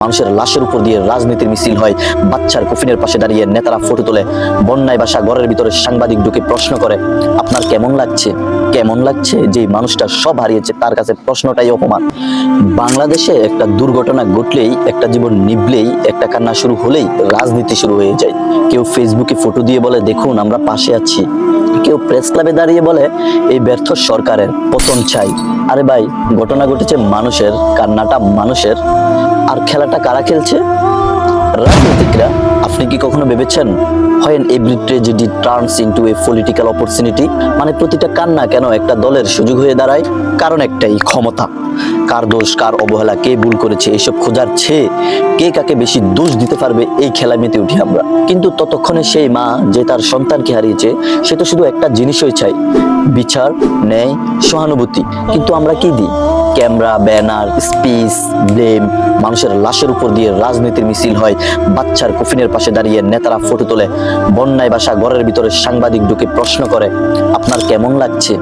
মানুষের লাশের উপর দিয়ে রাজনীতির মিছিল হয়, বাচ্চার কফিনের পাশে দাঁড়িয়ে নেতারা ফটো তোলে, বন্যায় বাসা ঘরের ভিতরে সাংবাদিক ঢুকে প্রশ্ন করে আপনার কেমন লাগছে? কেমন লাগছে? যে মানুষটা সব হারিয়েছে তার কাছে প্রশ্নটাই অপমান। বাংলাদেশে একটা দুর্ঘটনা ঘটলেই, একটা জীবন নিভলেই, একটা কান্না শুরু হলেই রাজনীতি শুরু হয়ে যায়। কেউ ফেসবুকে ফটো দিয়ে বলে দেখুন আমরা পাশে আছি, কেউ প্রেস ক্লাবে দাঁড়িয়ে বলে এই ব্যর্থ সরকারের পতন চাই। আরে ভাই, ঘটনা ঘটেছে মানুষের, কান্নাটা মানুষের, আর খেলাটা কারা খেলছে? রাজনীতিকরা। আপনি কি কখনো ভেবেছেন when every tragedy turns into a political opportunity? মানে প্রতিটা কান্না কেন একটা দলের সুযোগ হয়ে দাঁড়ায়? কারণ একটাই, ক্ষমতা। কার দোষ, কার অবহেলা, কে ভুল করেছে, এসব খোঁজার চেয়ে কে কাকে বেশি দোষ দিতে পারবে, এই খেলা মেতে উঠি আমরা। কিন্তু ততক্ষণে সেই মা যে তার সন্তানকে হারিয়েছে, সে তো শুধু একটা জিনিসই চাই, বিচার, ন্যায়, সহানুভূতি। কিন্তু আমরা কি দিই? Camera, banner, speech, blame. মানুষের লাশের উপর দিয়ে রাজনীতির মিছিল হয়, বাচ্চার কফিনের পাশে দাঁড়িয়ে নেতারা ফটো তোলে, বন্যায় বাসা ঘরের ভিতরে সাংবাদিক ঢুকে প্রশ্ন করে আপনার কেমন লাগছে?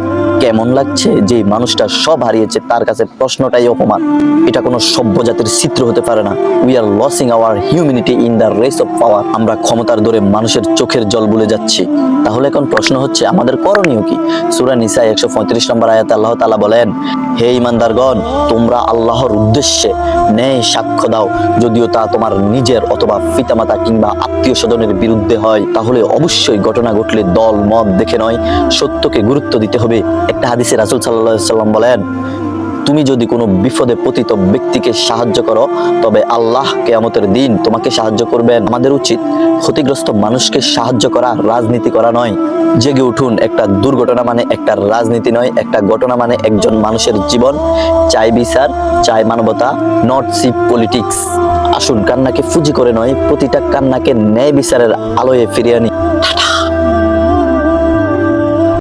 কেমন লাগছে? যে মানুষটা সব হারিয়েছে তার কাছে প্রশ্নটাই অপমান। এটা কোনো সভ্য জাতির চিত্র হতে পারে না। We are losing our humanity in the race of power. আমরা ক্ষমতার দৌড়ে মানুষের চোখের জল ভুলে যাচ্ছি। তাহলে এখন প্রশ্ন হচ্ছে, আমাদের করণীয় কি? সূরা নিসা 135 নম্বর আয়াতে আল্লাহ তাআলা বলেন, হে ঈমানদারগণ, তোমরা আল্লাহর উদ্দেশ্যে ন্যায় সাক্ষ্য দাও, যদিও তা তোমার নিজের অথবা পিতামাতা কিংবা আত্মীয় স্বজনের বিরুদ্ধে হয়। তাহলে অবশ্যই ঘটনা ঘটলে দল মত দেখে নয়, সত্যকে গুরুত্ব দিতে হবে। একটা হাদিসে রাসূল সাল্লাল্লাহু আলাইহি সাল্লাম বলেন, তুমি যদি কোনো বিপদে পতিত ব্যক্তিকে সাহায্য করো, তবে আল্লাহ কিয়ামতের দিন তোমাকে সাহায্য করবেন। আমাদের উচিত ক্ষতিগ্রস্ত মানুষকে সাহায্য করা, রাজনীতি করা নয়। জেগে উঠুন, একটা দুর্ঘটনা মানে একটা রাজনীতি নয়, একটা ঘটনা মানে একজন মানুষের জীবন। চাই বিচার, চাই মানবতা, নট চিপ পলিটিক্স। আসুন কান্নাকে ফুজি করে নয়, প্রতিটা কান্নাকে ন্যায় বিচারের আলোয় ফিরিয়ে আনি। টাটা।